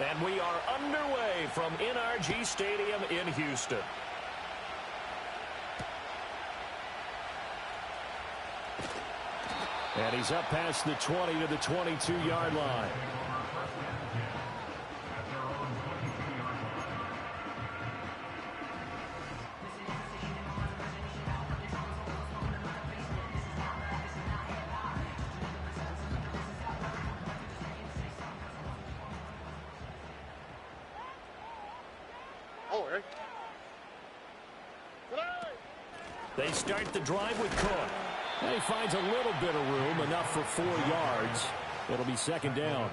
And we are underway from NRG Stadium in Houston. And he's up past the 20 to the 22-yard line. They start the drive with Cook. And he finds a little bit of room, enough for 4 yards. It'll be second down.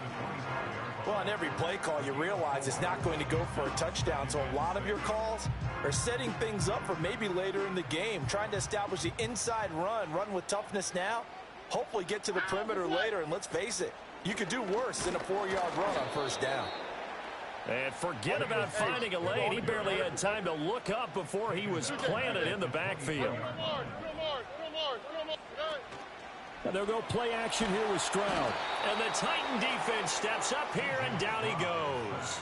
Well, on every play call, you realize it's not going to go for a touchdown. So a lot of your calls are setting things up for maybe later in the game, trying to establish the inside run with toughness now, hopefully get to the perimeter later. And let's face it, you could do worse than a 4-yard run on first down. And forget about finding a lane. He barely had time to look up before he was planted in the backfield. And they'll go play action here with Stroud. And the Titan defense steps up here, and down he goes.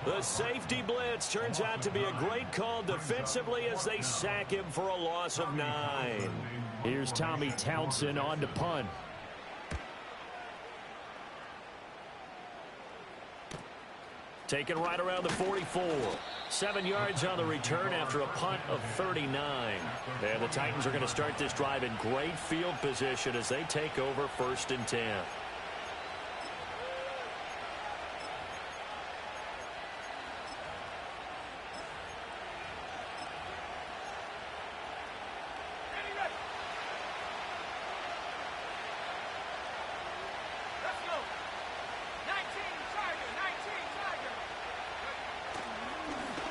The safety blitz turns out to be a great call defensively as they sack him for a loss of 9. Here's Tommy Townsend on to punt. Taken right around the 44. 7 yards on the return after a punt of 39. And the Titans are going to start this drive in great field position as they take over 1st and 10.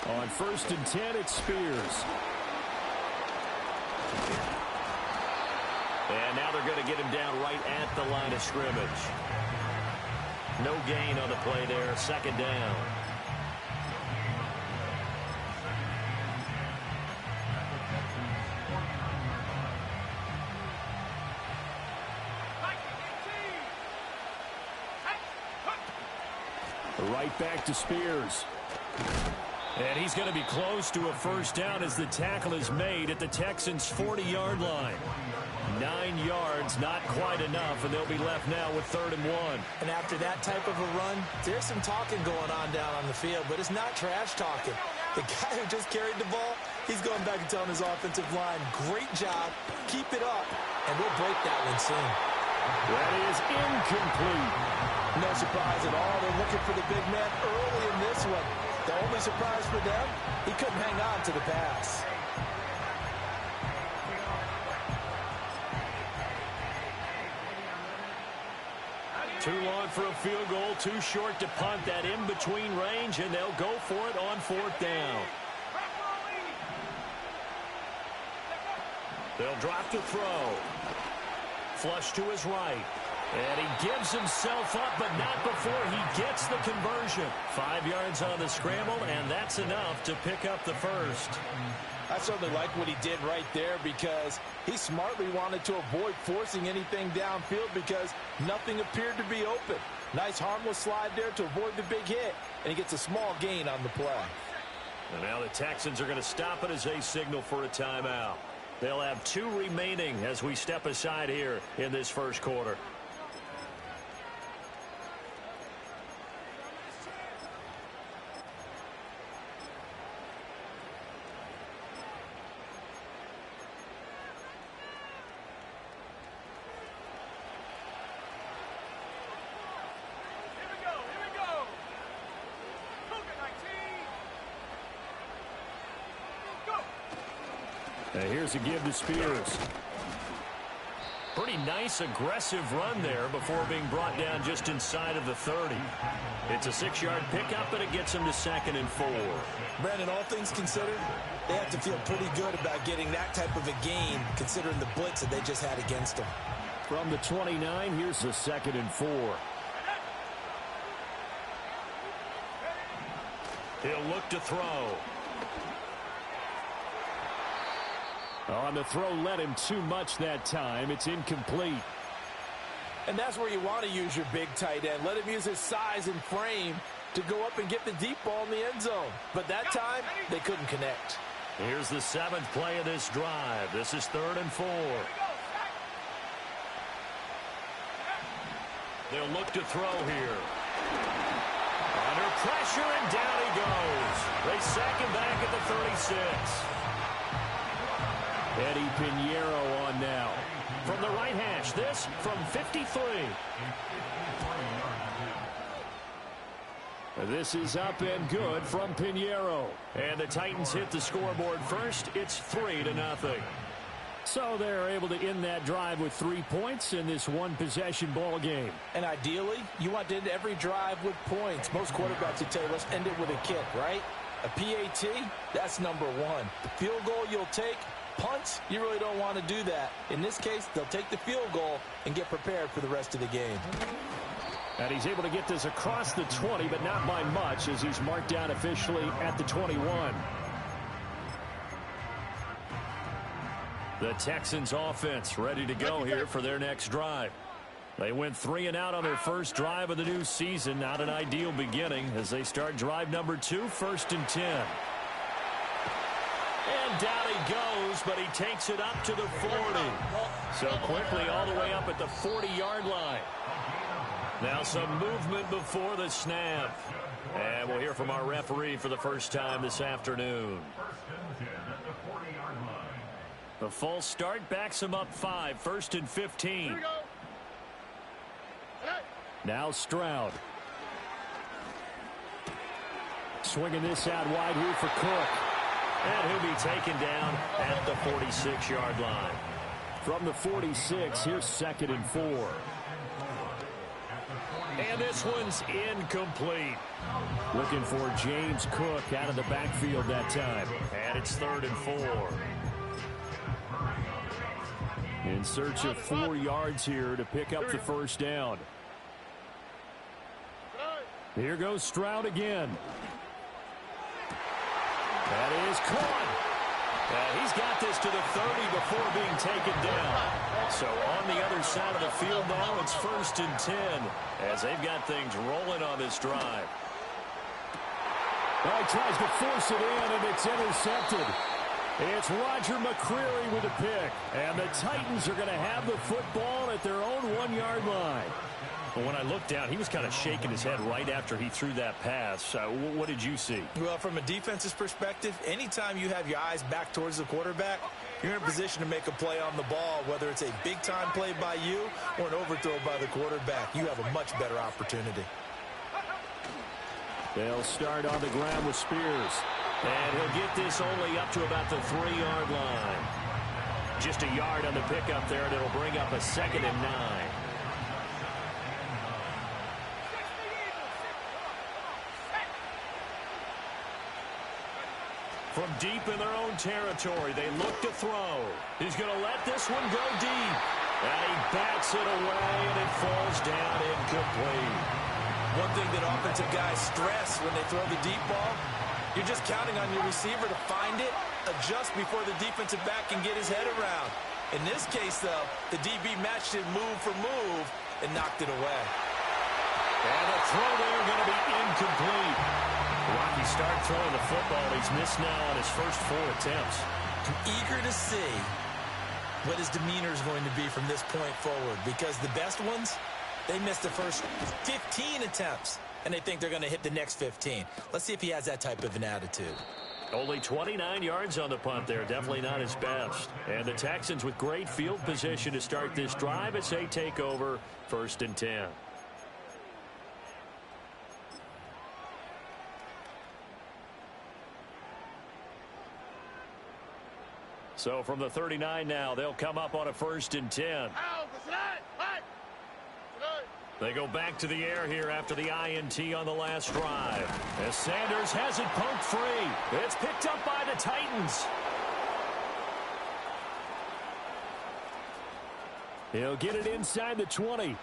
On 1st and 10, it's Spears. And now they're going to get him down right at the line of scrimmage. No gain on the play there. Second down. Right back to Spears. And he's going to be close to a first down as the tackle is made at the Texans' 40-yard line. 9 yards, not quite enough, and they'll be left now with 3rd and 1. And after that type of a run, there's some talking going on down on the field, but it's not trash talking. The guy who just carried the ball, he's going back and telling his offensive line, great job, keep it up, and we'll break that one soon. That is incomplete. No surprise at all. They're looking for the big man early in this one. The only surprise for them, he couldn't hang on to the pass. Too long for a field goal, too short to punt. That in-between range, and they'll go for it on 4th down. They'll drop to throw. Flush to his right. And he gives himself up, but not before he gets the conversion. 5 yards on the scramble, and that's enough to pick up the first. I certainly like what he did right there because he smartly wanted to avoid forcing anything downfield because nothing appeared to be open. Nice harmless slide there to avoid the big hit, and he gets a small gain on the play. And now the Texans are going to stop it as they signal for a timeout. They'll have 2 remaining as we step aside here in this first quarter. And here's a give to Spears. Pretty nice, aggressive run there before being brought down just inside of the 30. It's a 6-yard pickup, and it gets him to 2nd and 4. Brandon, all things considered, they have to feel pretty good about getting that type of a gain, considering the blitz that they just had against them. From the 29, here's the 2nd and 4. He'll look to throw. On the throw, led him too much that time. It's incomplete. And that's where you want to use your big tight end. Let him use his size and frame to go up and get the deep ball in the end zone. But that time, they couldn't connect. Here's the 7th play of this drive. This is 3rd and 4. They'll look to throw here. Under pressure, and down he goes. They sack him back at the 36. Eddie Pinheiro on now. From the right hash, this from 53. This is up and good from Pinheiro. And the Titans hit the scoreboard first. It's 3-0. So they're able to end that drive with 3 points in this one-possession ball game. And ideally, you want to end every drive with points. Most quarterbacks would tell you, let's end it with a kick, right? A PAT, that's number 1. The field goal you'll take, punts, you really don't want to do that. In this case, they'll take the field goal and get prepared for the rest of the game. And he's able to get this across the 20, but not by much, as he's marked down officially at the 21. The Texans offense ready to go here for their next drive. They went 3 and out on their first drive of the new season. Not an ideal beginning as they start drive number 2, 1st and 10. And down he goes, but he takes it up to the 40. So quickly all the way up at the 40-yard line. Now some movement before the snap. And we'll hear from our referee for the first time this afternoon. The false start backs him up 5, 1st and 15. Now Stroud. Swinging this out wide here for Cook. And he'll be taken down at the 46-yard line. From the 46, here's 2nd and 4. And this one's incomplete. Looking for James Cook out of the backfield that time. And it's 3rd and 4. In search of 4 yards here to pick up the first down. Here goes Stroud again. That is caught. He's got this to the 30 before being taken down. So on the other side of the field now, it's 1st and 10 as they've got things rolling on this drive. Well, he tries to force it in, and it's intercepted. It's Roger McCreary with a pick. And the Titans are going to have the football at their own 1-yard line. Well, when I looked down, he was kind of shaking his head right after he threw that pass. What did you see? Well, from a defense's perspective, anytime you have your eyes back towards the quarterback, you're in a position to make a play on the ball, whether it's a big-time play by you or an overthrow by the quarterback. You have a much better opportunity. They'll start on the ground with Spears. And he'll get this only up to about the 3-yard line. Just a yard on the pickup there, and it'll bring up a 2nd and 9. From deep in their own territory, they look to throw. He's going to let this one go deep. And he bats it away, and it falls down incomplete. One thing that offensive guys stress when they throw the deep ball, you're just counting on your receiver to find it, adjust before the defensive back can get his head around. In this case, though, the DB matched it move for move and knocked it away. And the throw there going to be incomplete. Rocky start throwing the football. He's missed now on his first 4 attempts. I'm eager to see what his demeanor is going to be from this point forward, because the best ones, they missed the first 15 attempts, and they think they're going to hit the next 15. Let's see if he has that type of an attitude. Only 29 yards on the punt there. Definitely not his best. And the Texans with great field position to start this drive as they take over 1st and 10. So from the 39 now, they'll come up on a 1st and 10. They go back to the air here after the INT on the last drive. As Sanders has it poked free. It's picked up by the Titans. He'll get it inside the 20. And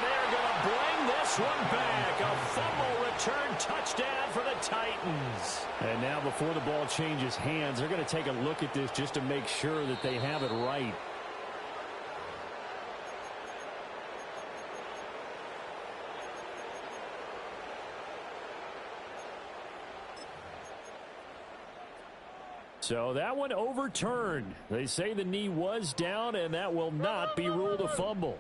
they're going to bring this one back. A fumble return touchdown for the Titans. And now before the ball changes hands, they're going to take a look at this just to make sure that they have it right. So that one overturned. They say the knee was down, and that will not be ruled a fumble.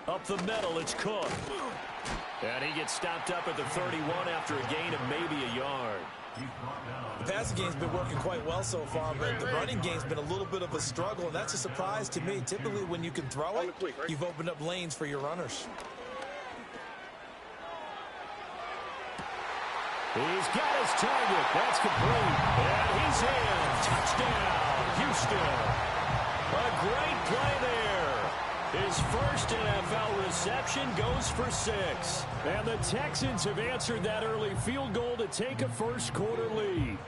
Up the middle, it's Cook. And he gets stopped up at the 31 after a gain of maybe a yard. The passing game's been working quite well so far, but the running game's been a little bit of a struggle, and that's a surprise to me. Typically, when you can throw it, you've opened up lanes for your runners. He's got his target. That's complete. And he's in. Touchdown, Houston. A great play there. His first NFL reception goes for 6. And the Texans have answered that early field goal to take a first-quarter lead.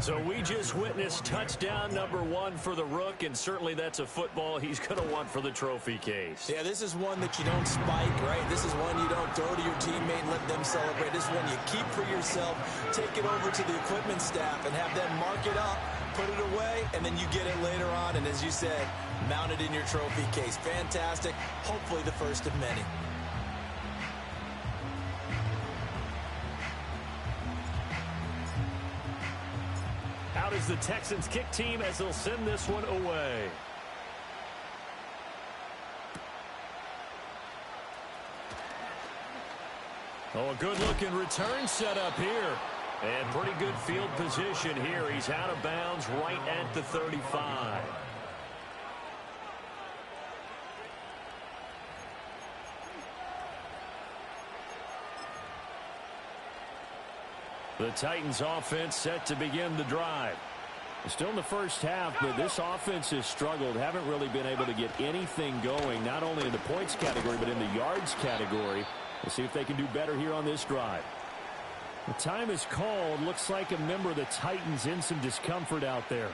So we just witnessed touchdown number 1 for the Rook, and certainly that's a football he's going to want for the trophy case. Yeah, this is one that you don't spike, right? This is one you don't throw to your teammate and let them celebrate. This is one you keep for yourself, take it over to the equipment staff, and have them mark it up, put it away, and then you get it later on, and as you said, mount it in your trophy case. Fantastic. Hopefully the first of many. Out is the Texans kick team as they'll send this one away. Oh, a good-looking return set up here. And pretty good field position here. He's out of bounds right at the 35. The Titans offense set to begin the drive. Still in the first half, but this offense has struggled. Haven't really been able to get anything going, not only in the points category, but in the yards category. We'll see if they can do better here on this drive. The time is called. Looks like a member of the Titans in some discomfort out there.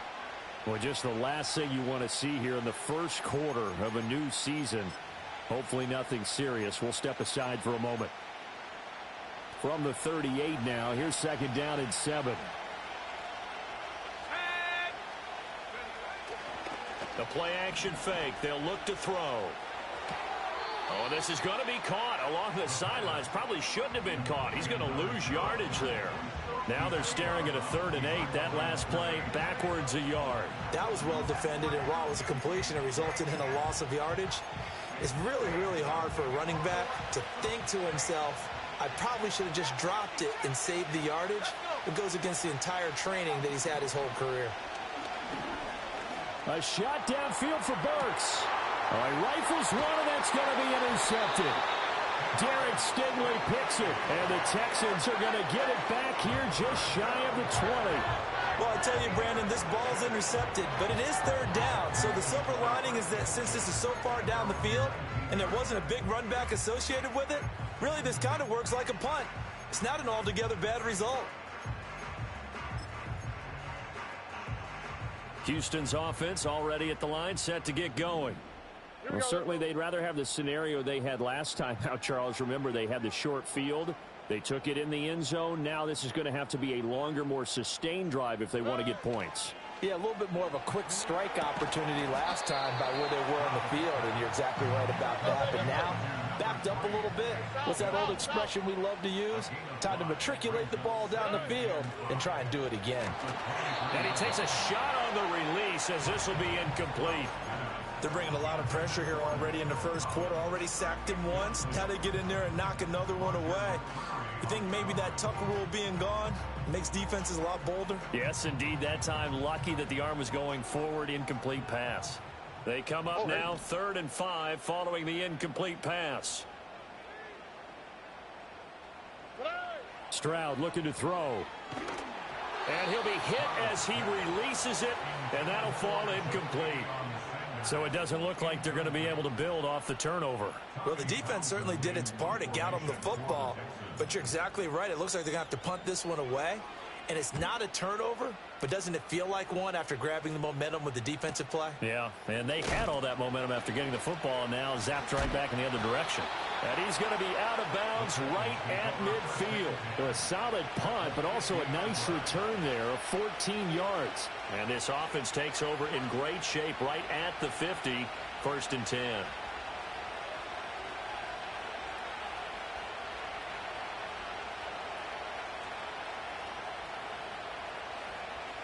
Well, just the last thing you want to see here in the first quarter of a new season. Hopefully nothing serious. We'll step aside for a moment. From the 38 now, here's second down and 7. The play action fake. They'll look to throw. Oh, this is going to be caught along the sidelines. Probably shouldn't have been caught. He's going to lose yardage there. Now they're staring at a 3rd and 8. That last play backwards a yard. That was well defended, and while it was a completion, it resulted in a loss of yardage. It's really, really hard for a running back to think to himself, I probably should have just dropped it and saved the yardage. It goes against the entire training that he's had his whole career. A shot downfield for Burks. Oh, he rifles one, and that's going to be intercepted. Derek Stingley picks it, and the Texans are going to get it back here just shy of the 20. Well, I tell you, Brandon, this ball's intercepted, but it is 3rd down. So the silver lining is that since this is so far down the field and there wasn't a big run back associated with it, really this kind of works like a punt. It's not an altogether bad result. Houston's offense already at the line, set to get going. Well, certainly they'd rather have the scenario they had last time out, Charles. Remember, they had the short field. They took it in the end zone. Now this is going to have to be a longer, more sustained drive if they want to get points. Yeah, a little bit more of a quick strike opportunity last time by where they were on the field, and you're exactly right about that. But now, backed up a little bit. What's that old expression we love to use? Time to matriculate the ball down the field and try and do it again. And he takes a shot on the release as this will be incomplete. They're bringing a lot of pressure here already in the first quarter. Already sacked him once. Now they get in there and knock another one away. You think maybe that Tucker rule being gone makes defenses a lot bolder? Yes, indeed. That time, lucky that the arm was going forward. Incomplete pass. They come up now, 3rd and 5, following the incomplete pass. Stroud looking to throw. And he'll be hit as he releases it, and that'll fall incomplete. So it doesn't look like they're going to be able to build off the turnover. Well, the defense certainly did its part. It got them the football. But you're exactly right. It looks like they're going to have to punt this one away. And it's not a turnover, but doesn't it feel like one after grabbing the momentum with the defensive play? Yeah, and they had all that momentum after getting the football, and now zapped right back in the other direction. And he's going to be out of bounds right at midfield. So a solid punt, but also a nice return there of 14 yards. And this offense takes over in great shape right at the 50, 1st and 10.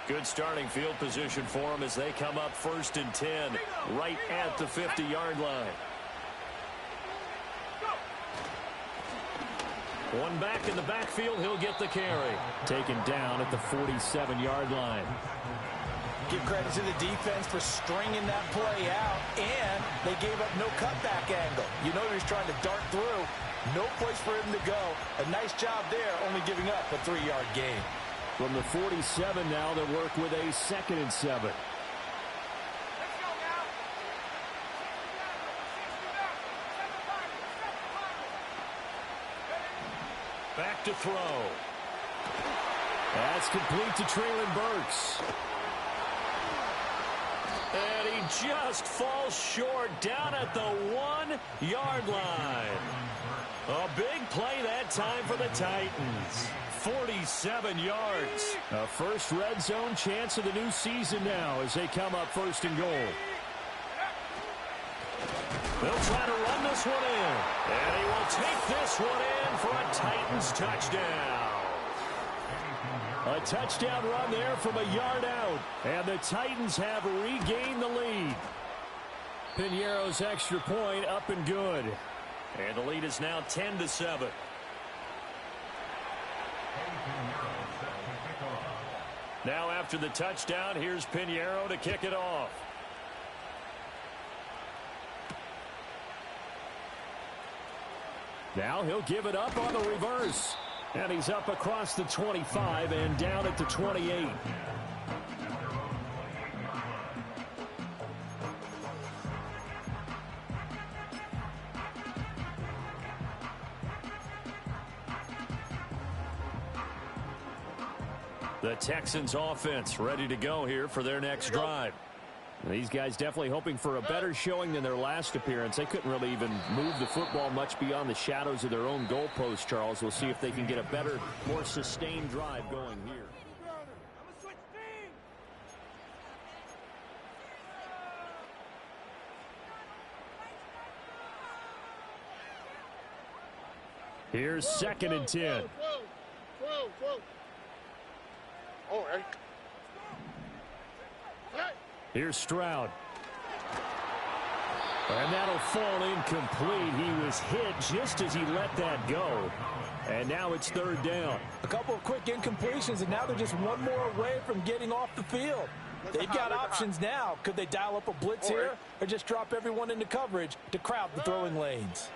Good starting field position for them as they come up 1st and 10, right at the 50-yard line. One back in the backfield, he'll get the carry. Taken down at the 47-yard line. Give credit to the defense for stringing that play out, and they gave up no cutback angle. You know he's trying to dart through. No place for him to go. A nice job there, only giving up a 3-yard gain. From the 47 now, they work with a 2nd and 7. Back to throw. That's complete to Traylon Burks. And he just falls short down at the 1-yard line. A big play that time for the Titans. 47 yards. A first red zone chance of the new season now as they come up 1st and goal. They'll try to run this one in. And he will take this one in for a Titans touchdown. A touchdown run there from a yard out. And the Titans have regained the lead. Piñeiro's extra point up and good. And the lead is now 10-7. Now after the touchdown, here's Piñeiro to kick it off. Now he'll give it up on the reverse. And he's up across the 25 and down at the 28. The Texans offense ready to go here for their next drive. These guys definitely hoping for a better showing than their last appearance. They couldn't really even move the football much beyond the shadows of their own goalpost, Charles. We'll see if they can get a better, more sustained drive going here. Here's 2nd and 10. All right. Here's Stroud. And that'll fall incomplete. He was hit just as he let that go. And now it's 3rd down. A couple of quick incompletions, and now they're just one more away from getting off the field. They've got options now. Could they dial up a blitz here or just drop everyone into coverage to crowd the throwing lanes?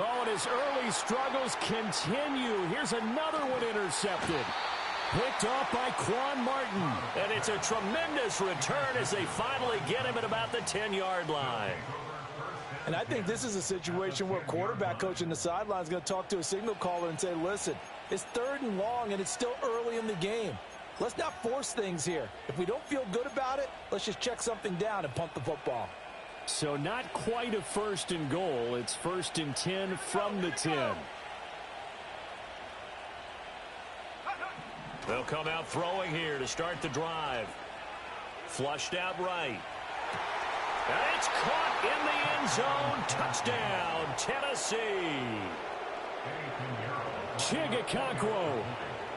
Oh, and his early struggles continue. Here's another one intercepted. Picked off by Quan Martin. And it's a tremendous return as they finally get him at about the 10-yard line. And I think this is a situation where quarterback coach in the sideline is going to talk to a signal caller and say, listen, it's 3rd and long and it's still early in the game. Let's not force things here. If we don't feel good about it, let's just check something down and punt the football. So not quite a 1st and goal. It's 1st and 10 from the 10. They'll come out throwing here to start the drive. Flushed out right. And it's caught in the end zone. Touchdown, Tennessee. Chigakakwo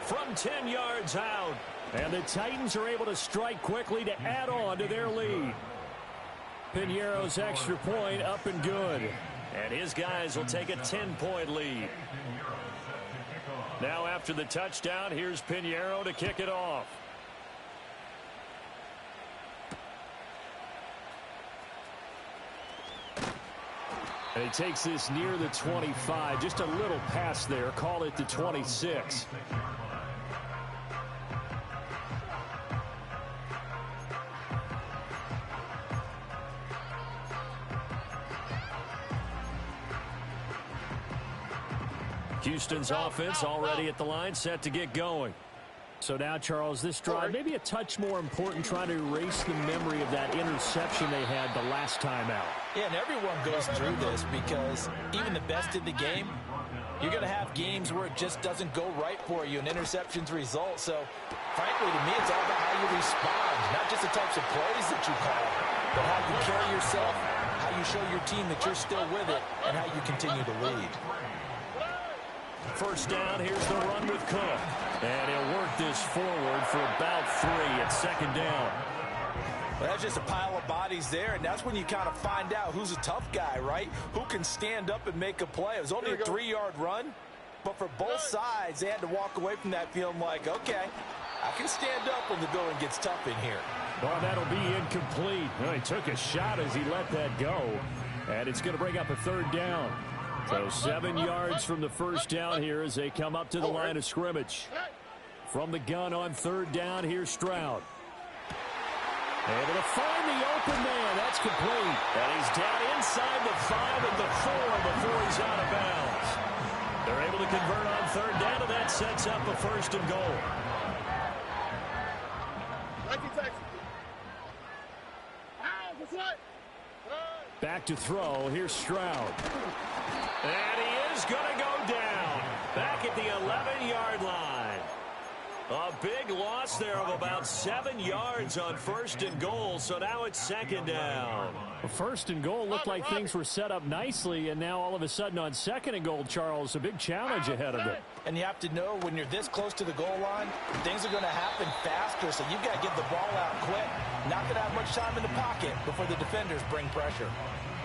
from 10 yards out. And the Titans are able to strike quickly to add on to their lead. Piñeiro's extra point up and good. And his guys will take a 10-point lead. Now after the touchdown, here's Piñeiro to kick it off. And he takes this near the 25. Just a little pass there. Call it the 26. Houston's offense already at the line, set to get going. So now, Charles, this drive maybe a touch more important, trying to erase the memory of that interception they had the last time out. Yeah, and everyone goes through this because even the best in the game, you're going to have games where it just doesn't go right for you and interceptions result. So, frankly, to me, it's all about how you respond, not just the types of plays that you call, but how you carry yourself, how you show your team that you're still with it, and how you continue to lead. 1st down, here's the run with Cook. And he'll work this forward for about 3 at second down. Well, that's just a pile of bodies there, and that's when you kind of find out who's a tough guy, right? Who can stand up and make a play. It was only a 3-yard run, but for both sides, they had to walk away from that feeling like, okay, I can stand up when the going gets tough in here. Oh, that'll be incomplete. Well, he took a shot as he let that go, and it's going to bring up a 3rd down. So 7 yards from the first down here as they come up to the line of scrimmage. From the gun on 3rd down, here's Stroud. Able to find the open man. That's complete. And he's down inside the 5 and the 4 before he's out of bounds. They're able to convert on 3rd down, and that sets up a 1st and goal. Back to throw. Here's Stroud. And he is going to go down. Back at the 11-yard line. A big loss there of about 7 yards on 1st and goal, so now it's 2nd down. 1st and goal looked like things were set up nicely, and now all of a sudden on 2nd and goal, Charles, a big challenge ahead of it. And you have to know when you're this close to the goal line, things are going to happen faster, so you've got to get the ball out quick. Not going to have much time in the pocket before the defenders bring pressure.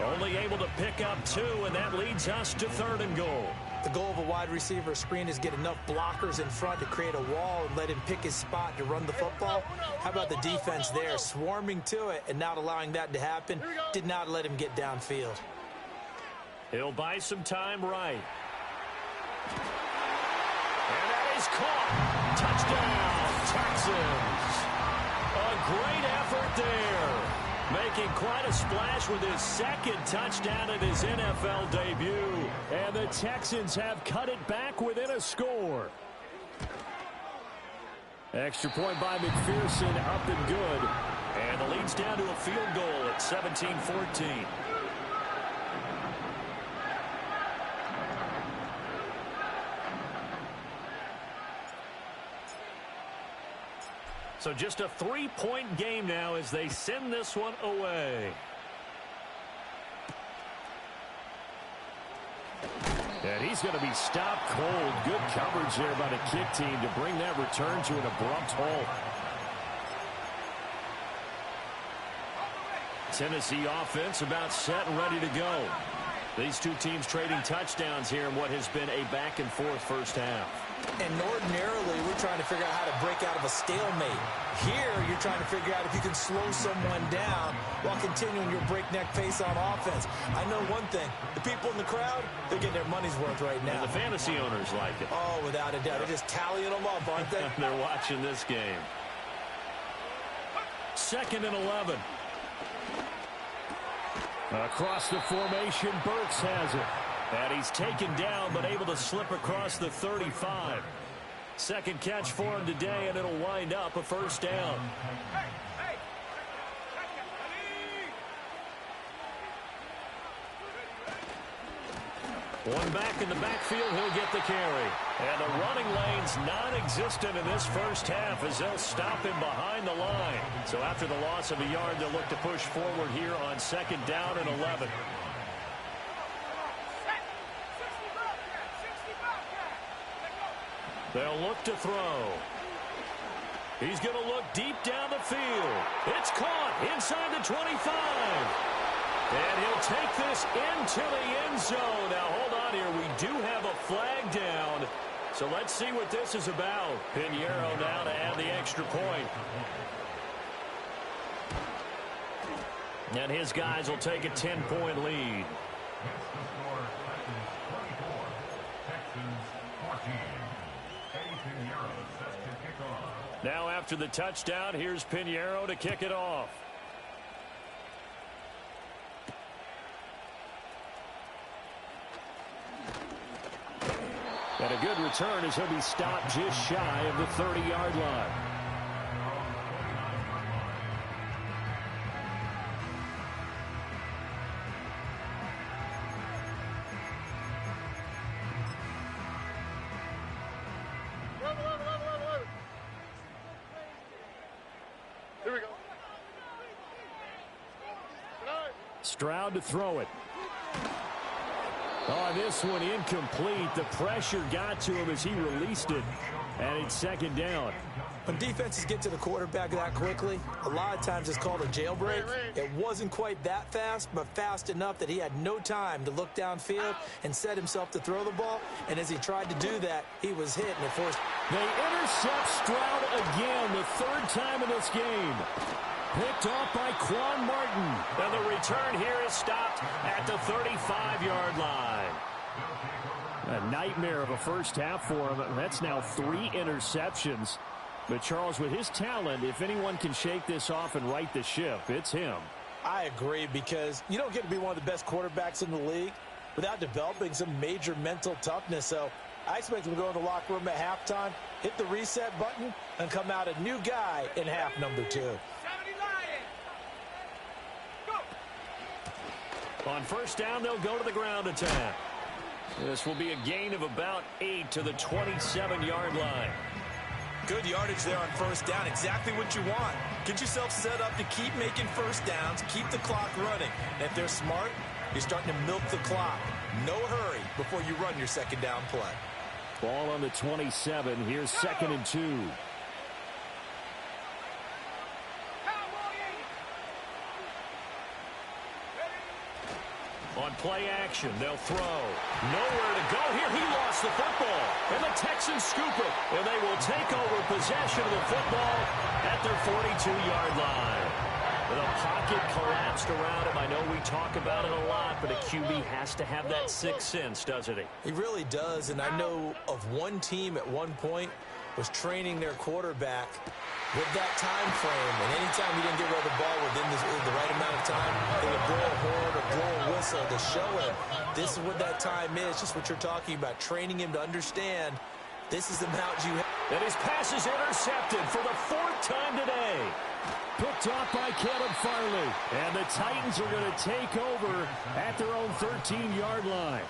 Only able to pick up 2, and that leads us to 3rd and goal. The goal of a wide receiver screen is get enough blockers in front to create a wall and let him pick his spot to run the football. How about the defense there, swarming to it and not allowing that to happen? Did not let him get downfield. He'll buy some time right. And that is caught. Touchdown, Texans. A great effort there. Making quite a splash with his 2nd touchdown in his NFL debut. And the Texans have cut it back within a score. Extra point by McPherson, up and good. And the lead's down to a field goal at 17-14. So just a 3-point game now as they send this one away. And he's going to be stopped cold. Good coverage there by the kick team to bring that return to an abrupt halt. Tennessee offense about set and ready to go. These two teams trading touchdowns here in what has been a back-and-forth first half. And ordinarily, we're trying to figure out how to break out of a stalemate. Here, you're trying to figure out if you can slow someone down while continuing your breakneck pace on offense. I know one thing. The people in the crowd, they're getting their money's worth right now. And the fantasy owners like it. Oh, without a doubt. They're just tallying them up, aren't they? They're watching this game. 2nd and 11. Across the formation, Burks has it. And he's taken down, but able to slip across the 35. 2nd catch for him today, and it'll wind up a 1st down. One back in the backfield, he'll get the carry. And the running lane's non-existent in this first half as they'll stop him behind the line. So after the loss of a yard, they'll look to push forward here on 2nd down and 11. They'll look to throw. He's going to look deep down the field. It's caught inside the 25. And he'll take this into the end zone. Now, hold on here. We do have a flag down. So let's see what this is about. Pinheiro now to add the extra point. And his guys will take a 10-point lead. Now after the touchdown, here's Pinheiro to kick it off. And a good return as he'll be stopped just shy of the 30-yard line. Here we go. Stroud to throw it. Oh, this one incomplete. The pressure got to him as he released it, and it's second down. When defenses get to the quarterback that quickly, a lot of times it's called a jailbreak. It wasn't quite that fast, but fast enough that he had no time to look downfield and set himself to throw the ball. And as he tried to do that, he was hit, and it forced. They intercept Stroud again, the third time in this game. Picked off by Quan Martin. And the return here is stopped at the 35-yard line. A nightmare of a first half for him. That's now 3 interceptions. But, Charles, with his talent, if anyone can shake this off and right the ship, it's him. I agree, because you don't get to be one of the best quarterbacks in the league without developing some major mental toughness. So I expect him to go in the locker room at halftime, hit the reset button, and come out a new guy in half number 2. On first down, they'll go to the ground attack. This will be a gain of about 8 to the 27-yard line. Good yardage there on first down. Exactly what you want. Get yourself set up to keep making first downs, keep the clock running. And if they're smart, you're starting to milk the clock. No hurry before you run your second down play. Ball on the 27. Here's 2nd and 2. On play action, they'll throw. Nowhere to go here. He lost the football. And the Texans scoop it. And they will take over possession of the football at their 42-yard line. The pocket collapsed around him. I know we talk about it a lot, but a QB has to have that sixth sense, doesn't he? He really does. And I know of one team at one point was training their quarterback with that time frame, and anytime he didn't get rid of the ball within the right amount of time, they would blow a horn or blow a whistle to show him this is what that time is, just what you're talking about, training him to understand this is the amount you have. And his pass is intercepted for the 4th time today. Picked off by Caleb Farley, and the Titans are going to take over at their own 13-yard line.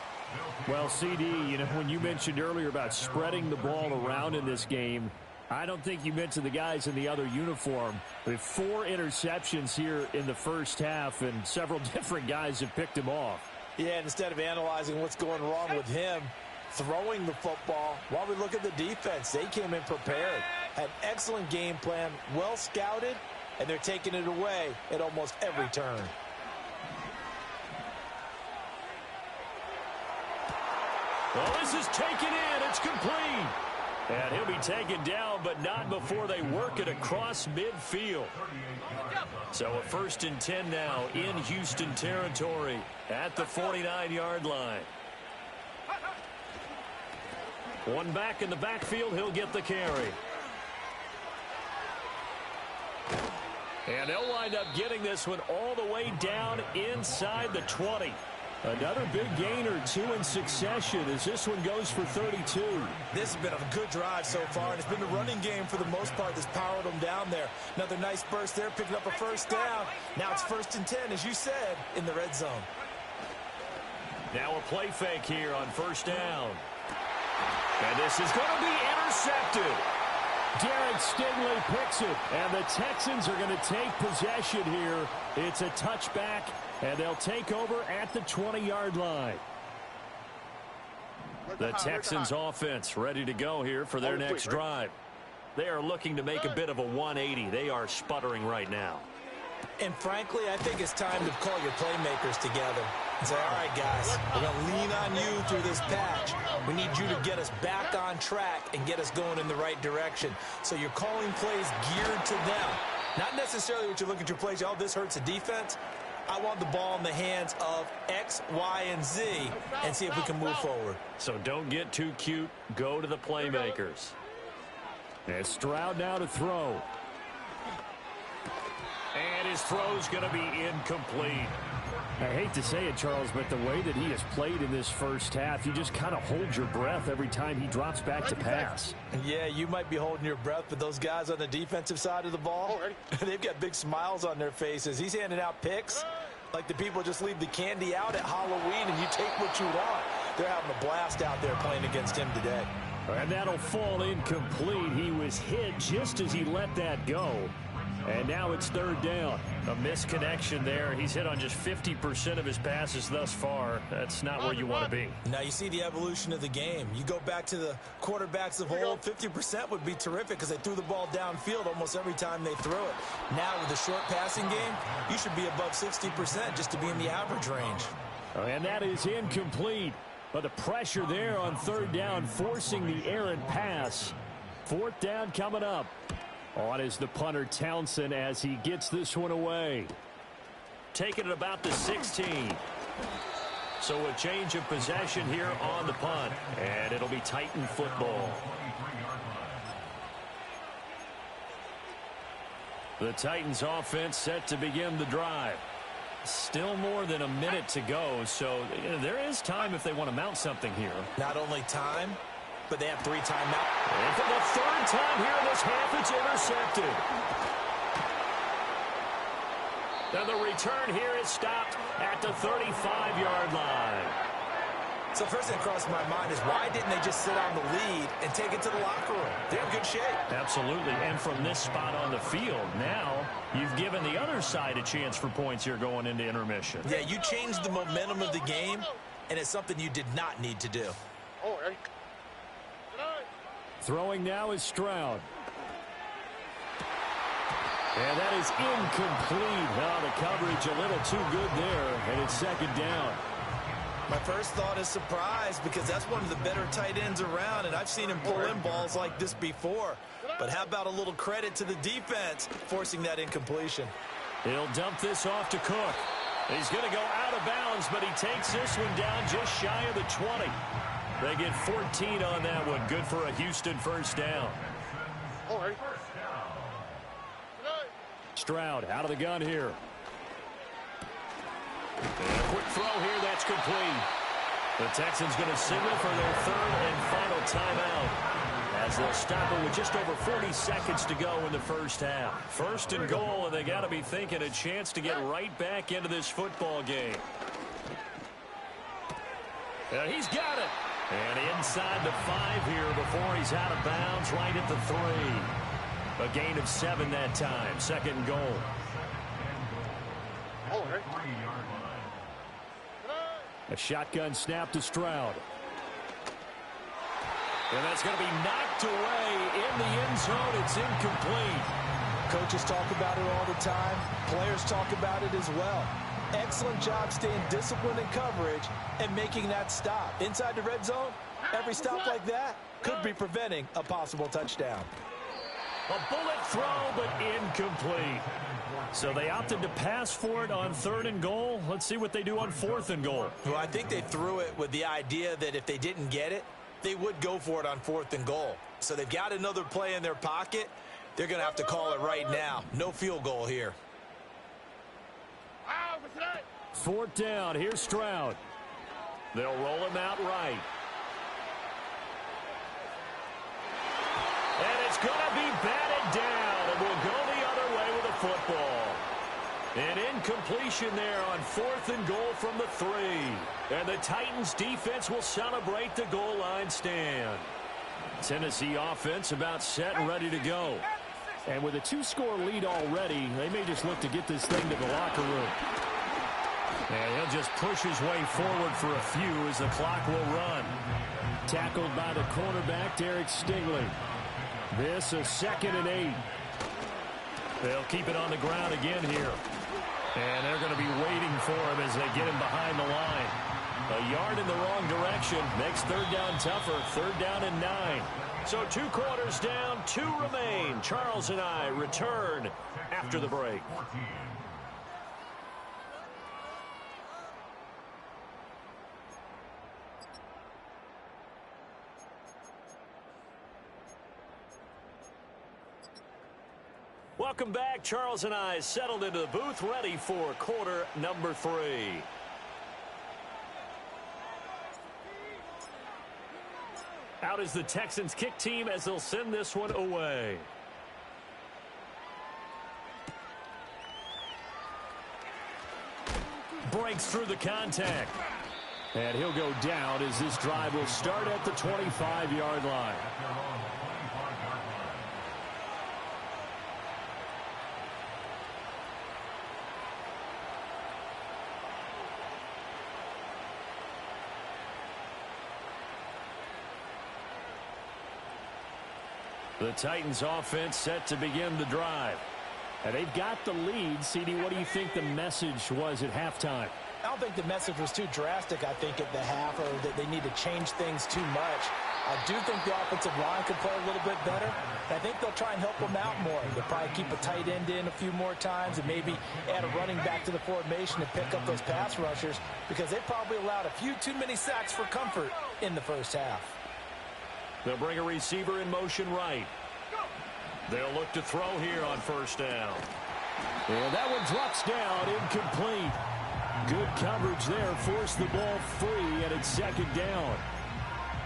Well, CD, you know, when you mentioned earlier about spreading the ball around in this game, I don't think you mentioned the guys in the other uniform. We have 4 interceptions here in the first half, and several different guys have picked him off. Yeah, and instead of analyzing what's going wrong with him throwing the football, while we look at the defense, they came in prepared, had excellent game plan, well scouted, and they're taking it away at almost every turn. Well, this is taken in. It's complete. And he'll be taken down, but not before they work it across midfield. So a 1st and 10 now in Houston territory at the 49-yard line. One back in the backfield. He'll get the carry. And they'll wind up getting this one all the way down inside the 20. Another big gain or 2 in succession as this one goes for 32. This has been a good drive so far, and it's been the running game for the most part that's powered them down there. Another nice burst there, picking up a first down. Now it's 1st and 10, as you said, in the red zone. Now a play fake here on first down. And this is going to be intercepted. Derek Stingley picks it, and the Texans are going to take possession here. It's a touchback, and they'll take over at the 20-yard line. The Texans offense ready to go here for their next drive. They are looking to make a bit of a 180. They are sputtering right now. And frankly, I think it's time to call your playmakers together and say, all right, guys, we're going to lean on you through this patch. We need you to get us back on track and get us going in the right direction. So you're calling plays geared to them. Not necessarily what you look at your plays, oh, this hurts the defense. I want the ball in the hands of X, Y, and Z and see if we can move forward. So don't get too cute. Go to the playmakers. And Stroud now to throw. And his throw's going to be incomplete. I hate to say it, Charles, but the way that he has played in this first half, you just kind of hold your breath every time he drops back to pass. Yeah, you might be holding your breath, but those guys on the defensive side of the ball, they've got big smiles on their faces. He's handing out picks like the people just leave the candy out at Halloween and you take what you want. They're having a blast out there playing against him today. And that'll fall incomplete. He was hit just as he let that go. And now it's third down. A misconnection there. He's hit on just 50% of his passes thus far. That's not where you want to be. Now you see the evolution of the game. You go back to the quarterbacks of old, 50% would be terrific because they threw the ball downfield almost every time they threw it. Now with the short passing game, you should be above 60% just to be in the average range. And that is incomplete. But the pressure there on third down, forcing the errant pass. Fourth down coming up. On is the punter Townsend as he gets this one away. Taking it about the 16. So a change of possession here on the punt. And it'll be Titan football. The Titans offense set to begin the drive. Still more than a minute to go, so there is time if they want to mount something here. Not only time, but they have 3 timeouts. And for the third time here in this half, it's intercepted. And the return here is stopped at the 35-yard line. So first thing that crossed my mind is why didn't they just sit on the lead and take it to the locker room? They're in good shape. Absolutely, and from this spot on the field, now you've given the other side a chance for points here going into intermission. Yeah, you changed the momentum of the game, and it's something you did not need to do. Oh, hey. Throwing now is Stroud. And that is incomplete. Now the coverage a little too good there, and it's second down. My first thought is surprise because that's one of the better tight ends around, and I've seen him pull in balls like this before. But how about a little credit to the defense forcing that incompletion? He'll dump this off to Cook. He's going to go out of bounds, but he takes this one down just shy of the 20. They get 14 on that one. Good for a Houston first down. Oh, hey. Stroud out of the gun here. And a quick throw here, that's complete. The Texans going to signal for their third and final timeout as they'll stop it with just over 40 seconds to go in the first half. First and goal, and they got to be thinking a chance to get right back into this football game. And he's got it. And inside the 5 here before he's out of bounds, right at the 3. A gain of 7 that time. Second and goal. Oh, hey. A shotgun snap to Stroud. And that's going to be knocked away in the end zone. It's incomplete. Coaches talk about it all the time. Players talk about it as well. Excellent job staying disciplined in coverage and making that stop. Inside the red zone, every stop like that could be preventing a possible touchdown. A bullet throw, but incomplete. So they opted to pass for it on third and goal. Let's see what they do on fourth and goal. Well, I think they threw it with the idea that if they didn't get it, they would go for it on fourth and goal. So they've got another play in their pocket. They're going to have to call it right now. No field goal here. Fourth down. Here's Stroud. They'll roll him out right. And it's going to be batted down, and we'll go the other way with a football. An incompletion there on fourth and goal from the 3. And the Titans defense will celebrate the goal line stand. Tennessee offense about set and ready to go. And with a 2-score lead already, they may just look to get this thing to the locker room. And he'll just push his way forward for a few as the clock will run. Tackled by the cornerback, Derek Stingley. This a 2nd and 8. They'll keep it on the ground again here. And they're going to be waiting for him as they get him behind the line. A yard in the wrong direction makes third down tougher. Third down and 9. So 2 quarters down, 2 remain. Charles and I return after the break. Welcome back. Charles and I settled into the booth, ready for quarter number 3. Out is the Texans kick team as they'll send this one away. Breaks through the contact. And he'll go down as this drive will start at the 25-yard line. The Titans offense set to begin the drive. And they've got the lead. CD, what do you think the message was at halftime? I don't think the message was too drastic, I think, at the half, or that they need to change things too much. I do think the offensive line could play a little bit better. I think they'll try and help them out more. They'll probably keep a tight end in a few more times and maybe add a running back to the formation to pick up those pass rushers, because they probably allowed a few too many sacks for comfort in the first half. They'll bring a receiver in motion right. They'll look to throw here on first down. And that one drops down, incomplete. Good coverage there, forced the ball free, and it's second down.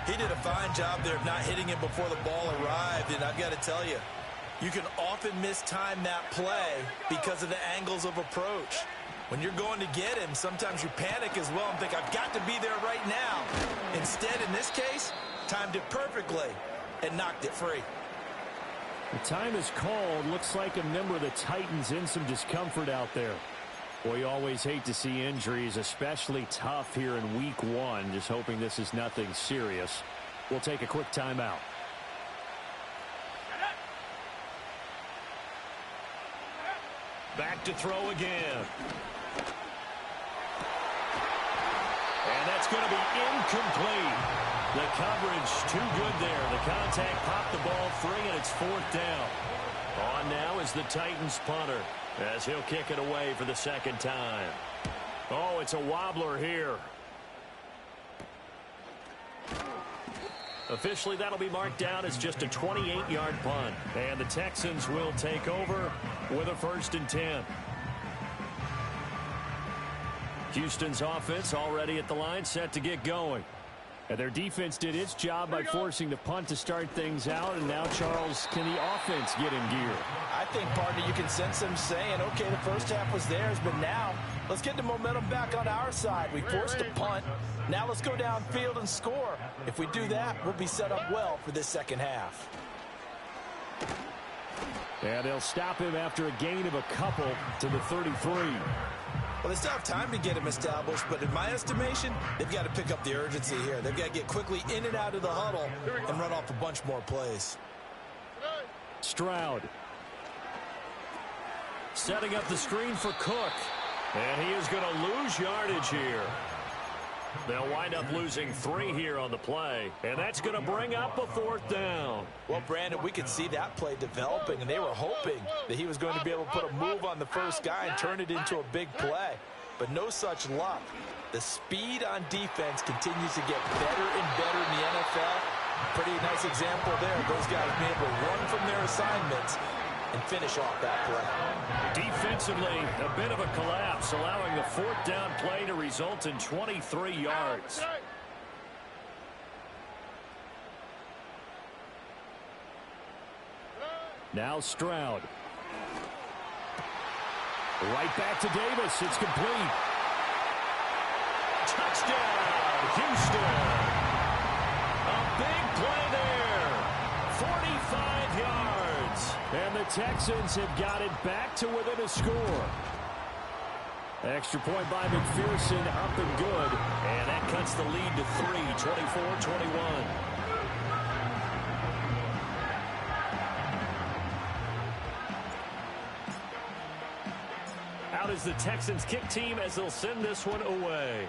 He did a fine job there of not hitting him before the ball arrived, and I've got to tell you, you can often mistime that play because of the angles of approach. When you're going to get him, sometimes you panic as well and think, I've got to be there right now. Instead, in this case, timed it perfectly and knocked it free. The time is called. Looks like a member of the Titans in some discomfort out there. Boy, you always hate to see injuries, especially tough here in week one. Just hoping this is nothing serious. We'll take a quick timeout. Back to throw again. And that's going to be incomplete. The coverage too good there. The contact popped the ball free, and it's fourth down. On now is the Titans punter, as he'll kick it away for the second time. Oh, it's a wobbler here. Officially, that'll be marked down as just a 28-yard punt. And the Texans will take over with a 1st and 10. Houston's offense already at the line, set to get going. And their defense did its job by forcing the punt to start things out. And now, Charles, can the offense get in gear? I think, partner, you can sense them saying, okay, the first half was theirs, but now let's get the momentum back on our side. We forced a punt. Now let's go downfield and score. If we do that, we'll be set up well for this second half. And they'll stop him after a gain of a couple to the 33. Well, they still have time to get him established, but in my estimation, they've got to pick up the urgency here. They've got to get quickly in and out of the huddle and run off a bunch more plays. Stroud. Setting up the screen for Cook. And he is going to lose yardage here. They'll wind up losing 3 here on the play. And that's going to bring up a 4th down. Well, Brandon, we could see that play developing, and they were hoping that he was going to be able to put a move on the first guy and turn it into a big play. But no such luck. The speed on defense continues to get better and better in the NFL. Pretty nice example there. Those guys being able to run from their assignments and finish off that play. Defensively, a bit of a collapse, allowing the 4th down play to result in 23 yards. Now Stroud. Right back to Davis. It's complete. Touchdown, Houston. A big play there. 45 yards. And the Texans have got it back to within a score. Extra point by McPherson, up and good. And that cuts the lead to 3, 24-21. Out is the Texans kick team as they'll send this one away.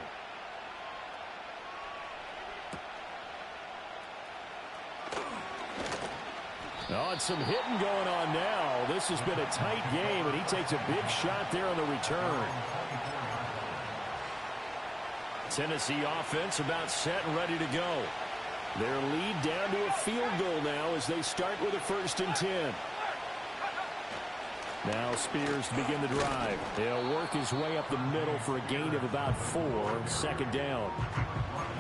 Oh, and some hitting going on now. This has been a tight game, and he takes a big shot there on the return. Tennessee offense about set and ready to go. Their lead down to a field goal now as they start with a 1st and 10. Now Spears to begin the drive. He'll work his way up the middle for a gain of about 4, 2nd down.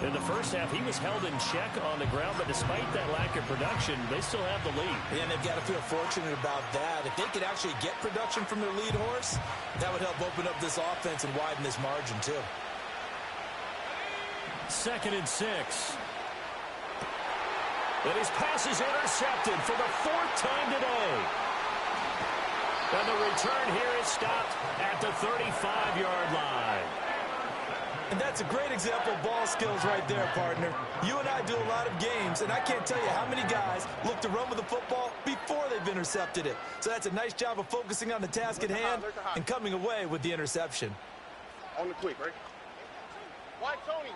In the first half, he was held in check on the ground, but despite that lack of production, they still have the lead. And they've got to feel fortunate about that. If they could actually get production from their lead horse, that would help open up this offense and widen this margin too. 2nd and 6. And his pass is intercepted for the 4th time today. And the return here is stopped at the 35-yard line. And that's a great example of ball skills right there, partner. You and I do a lot of games, and I can't tell you how many guys look to run with the football before they've intercepted it. So that's a nice job of focusing on the task at hand and coming away with the interception. On the quick, right? Why, Tony?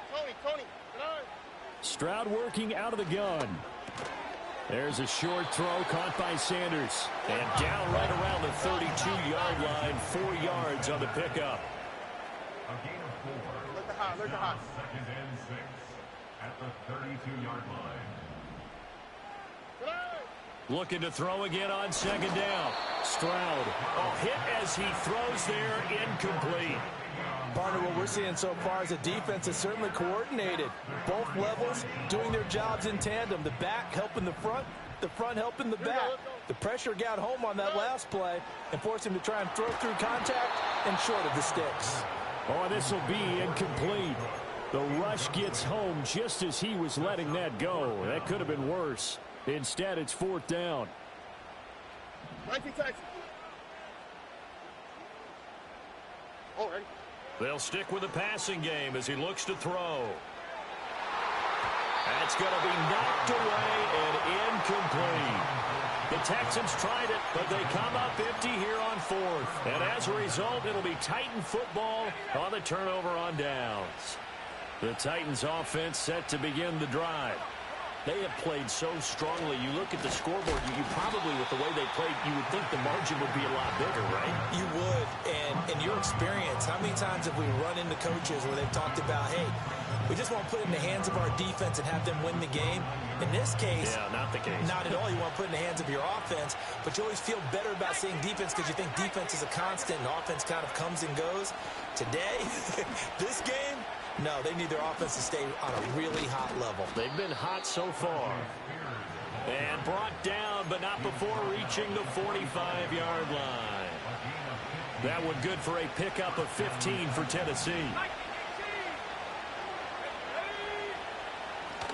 Stroud working out of the gun. There's a short throw caught by Sanders. And down right around the 32-yard line, 4 yards on the pickup. Look at high. Second and 6 at the 32-yard line. Looking to throw again on second down. Stroud. Hit as he throws there, incomplete. Partner, what we're seeing so far is a defense is certainly coordinated. Both levels doing their jobs in tandem. The back helping the front helping the back. The pressure got home on that last play and forced him to try and throw through contact and short of the sticks. Oh, this will be incomplete. The rush gets home just as he was letting that go. That could have been worse. Instead, it's 4th down. 19 Texans. Oh, ready? They'll stick with the passing game as he looks to throw. That's going to be knocked away and incomplete. The Texans tried it, but they come up empty here on 4th. And as a result, it'll be Titan football on the turnover on downs. The Titans offense set to begin the drive. They have played so strongly. You look at the scoreboard, you probably, with the way they played, you would think the margin would be a lot bigger, right? You would. And in your experience, how many times have we run into coaches where they've talked about, hey, we just want to put it in the hands of our defense and have them win the game? In this case, yeah, not the case. Not at all. You want to put it in the hands of your offense, but you always feel better about seeing defense because you think defense is a constant and offense kind of comes and goes. Today, this game, no, they need their offense to stay on a really hot level. They've been hot so far. And brought down, but not before reaching the 45-yard line. That one good for a pickup of 15 for Tennessee.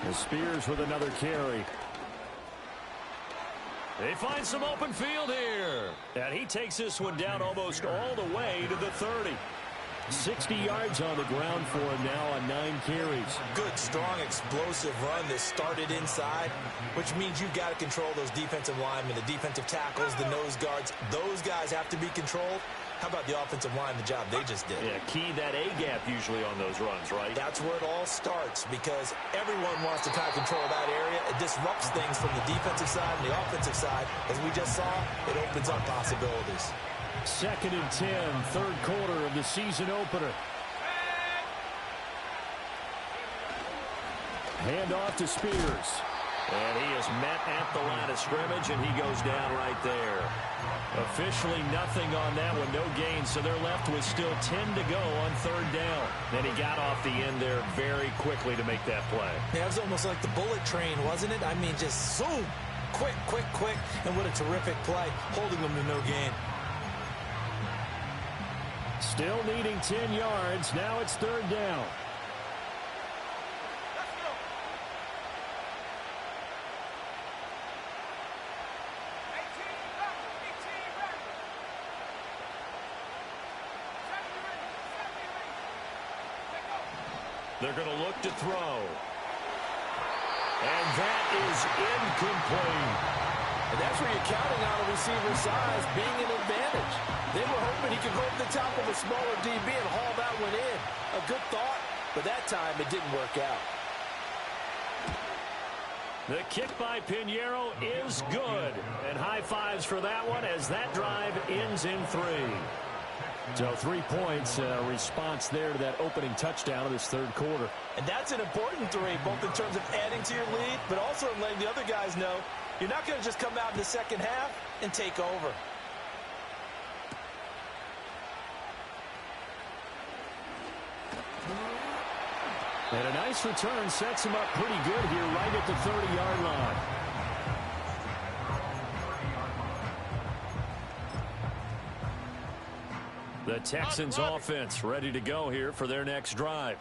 The Spears with another carry. They find some open field here. And he takes this one down almost all the way to the 30. 60 yards on the ground for him now on 9 carries. Good, strong, explosive run that started inside, which means you've got to control those defensive linemen, the defensive tackles, the nose guards. Those guys have to be controlled. How about the offensive line, the job they just did? Yeah, key that A-gap usually on those runs, right? That's where it all starts because everyone wants to kind of control that area. It disrupts things from the defensive side and the offensive side. As we just saw, it opens up possibilities. 2nd and 10, 3rd quarter of the season opener. Hand off to Spears. And he is met at the line of scrimmage, and he goes down right there. Officially nothing on that one, no gain, so they're left with still 10 to go on 3rd down. And he got off the end there very quickly to make that play. Yeah, it was almost like the bullet train, wasn't it? I mean, just zoom, quick, and what a terrific play, holding them to no gain. Still needing 10 yards. Now it's 3rd down. They're going to look to throw. And that is incomplete. And that's where you're counting on a receiver's size being an advantage. They were hoping he could go over the top of a smaller DB and haul that one in. A good thought, but that time it didn't work out. The kick by Pinheiro is good. And high fives for that one as that drive ends in 3. So 3 points, response there to that opening touchdown of this 3rd quarter. And that's an important 3, both in terms of adding to your lead, but also in letting the other guys know you're not going to just come out in the second half and take over. And a nice return sets him up pretty good here right at the 30-yard line. The Texans offense ready to go here for their next drive.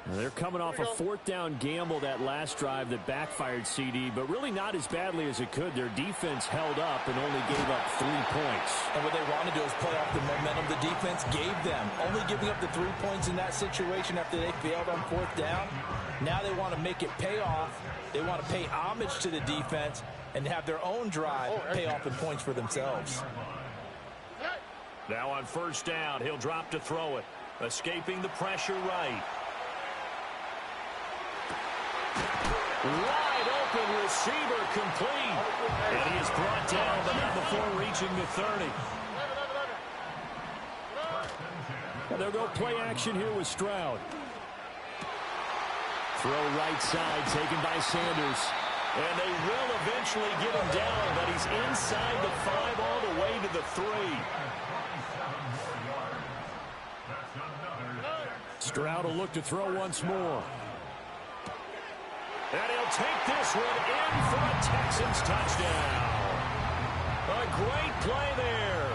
They're coming off a fourth down gamble that last drive that backfired, CD, but really not as badly as it could. Their defense held up and only gave up 3 points. And what they want to do is play off the momentum the defense gave them. Only giving up the 3 points in that situation after they failed on fourth down. Now they want to make it pay off. They want to pay homage to the defense and have their own drive pay off in points for themselves. Now on first down, he'll drop to throw it. Escaping the pressure right. Wide open receiver complete. And he is brought down, but not before reaching the 30. And they'll go play action here with Stroud. Throw right side taken by Sanders. And they will eventually get him down, but he's inside the 5 all the way to the 3. Stroud will look to throw once more. And he'll take this one in for a Texans touchdown. A great play there.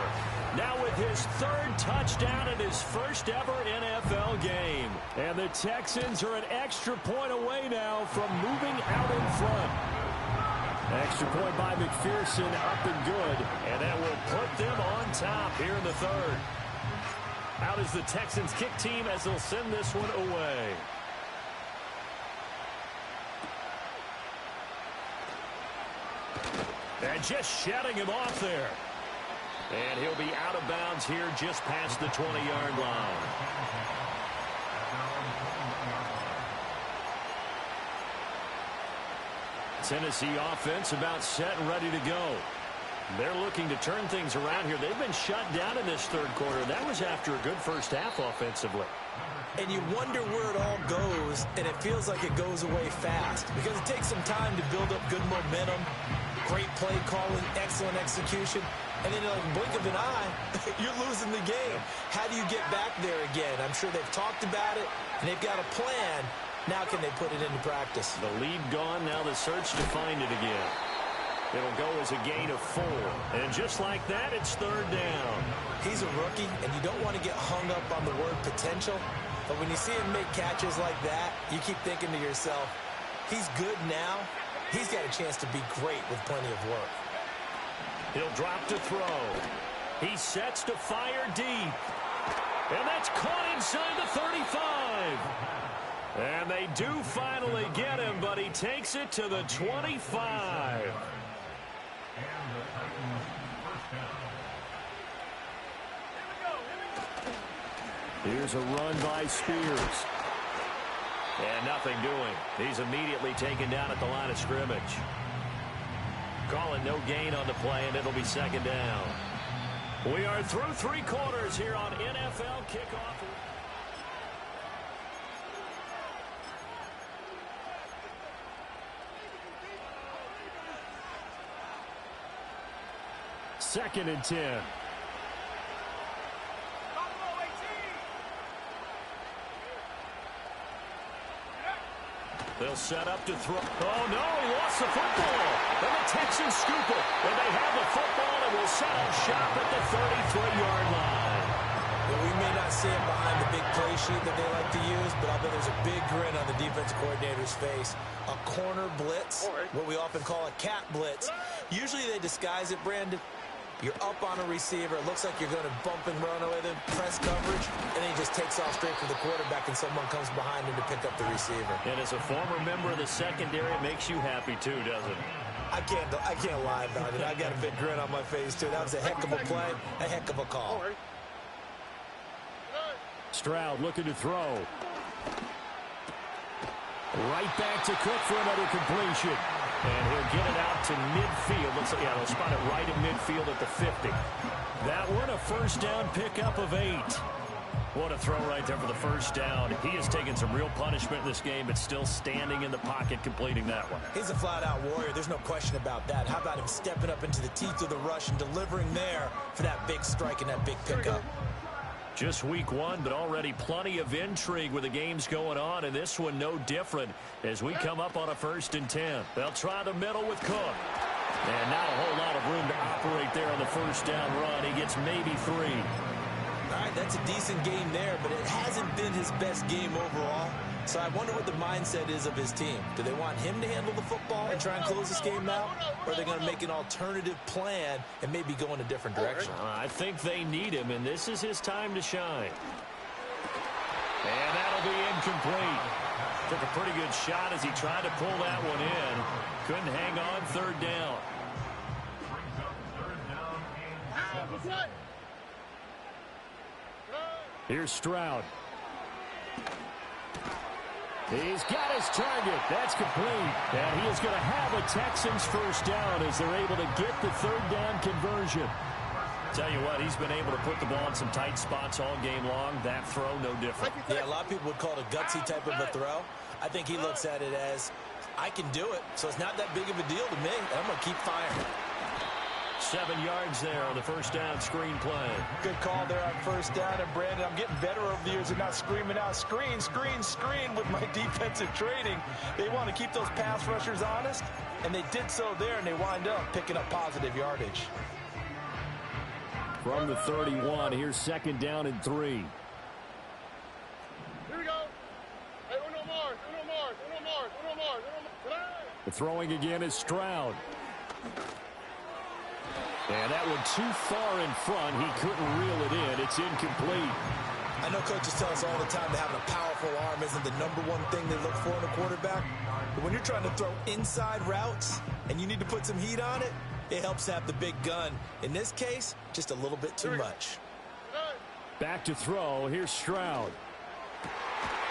Now with his 3rd touchdown in his first ever NFL game. And the Texans are an extra point away now from moving out in front. Extra point by McPherson, up and good. And that will put them on top here in the 3rd. Out is the Texans kick team as they'll send this one away. And just shutting him off there. And he'll be out of bounds here just past the 20-yard line. Tennessee offense about set and ready to go. They're looking to turn things around here. They've been shut down in this 3rd quarter. That was after a good first half offensively. And you wonder where it all goes, and it feels like it goes away fast because it takes some time to build up good momentum, great play calling, excellent execution, and then like blink of an eye, you're losing the game. How do you get back there again? I'm sure they've talked about it, and they've got a plan. Now can they put it into practice? The lead gone, now the search to find it again. It'll go as a gain of 4. And just like that, it's 3rd down. He's a rookie, and you don't want to get hung up on the word potential. But when you see him make catches like that, you keep thinking to yourself, he's good now. He's got a chance to be great with plenty of work. He'll drop to throw. He sets to fire deep. And that's caught inside the 35. And they do finally get him, but he takes it to the 25. Here's a run by Spears. And nothing doing. He's immediately taken down at the line of scrimmage. Calling no gain on the play, and it'll be 2nd down. We are through 3 quarters here on NFL Kickoff. Second and 10. They'll set up to throw. Oh, no, he lost the football. And the Texans scoop it. And they have the football and will set up shop at the 33-yard line. Well, we may not see it behind the big play sheet that they like to use, but I bet there's a big grin on the defense coordinator's face. A corner blitz, what we often call a cat blitz. Usually they disguise it, Brandon. You're up on a receiver. It looks like you're going to bump and run away with him, press coverage, and then he just takes off straight for the quarterback, and someone comes behind him to pick up the receiver. And as a former member of the secondary, it makes you happy too, doesn't it? I can't lie about it. I got a big grin on my face, too. That was a heck of a play, a heck of a call. Stroud looking to throw. Right back to Cook for another completion. And he'll get it out to midfield. Looks like, yeah, they'll spot it right at midfield at the 50. That one a first down pickup of 8. What a throw right there for the first down. He has taken some real punishment in this game, but still standing in the pocket, completing that one. He's a flat-out warrior. There's no question about that. How about him stepping up into the teeth of the rush and delivering there for that big strike and that big pickup? Just week 1, but already plenty of intrigue with the games going on, and this one no different as we come up on a 1st and 10. They'll try the middle with Cook. And not a whole lot of room to operate there on the first down run. He gets maybe 3. All right, that's a decent game there, but it hasn't been his best game overall. So I wonder what the mindset is of his team. Do they want him to handle the football and try and close this game out? Or are they going to make an alternative plan and maybe go in a different direction? I think they need him, and this is his time to shine. And that'll be incomplete. Took a pretty good shot as he tried to pull that one in. Couldn't hang on third down. Here's Stroud. He's got his target. That's complete. And he is going to have a Texans first down as they're able to get the third down conversion. Tell you what, he's been able to put the ball in some tight spots all game long. That throw, no different. Yeah, a lot of people would call it a gutsy type of a throw. I think he looks at it as, I can do it, so it's not that big of a deal to me. I'm going to keep firing. 7 yards there on the first down screen play. Good call there on first down. And, Brandon, I'm getting better over the years of not screaming out, screen, screen, screen with my defensive training. They want to keep those pass rushers honest, and they did so there, and they wind up picking up positive yardage. From the 31, here's second down and 3. Here we go. Hey, uno more. The throwing again is Stroud. And that one too far in front. He couldn't reel it in. It's incomplete. I know coaches tell us all the time that having a powerful arm isn't the #1 thing they look for in a quarterback. But when you're trying to throw inside routes and you need to put some heat on it, it helps have the big gun. In this case, just a little bit too much. Back to throw. Here's Stroud.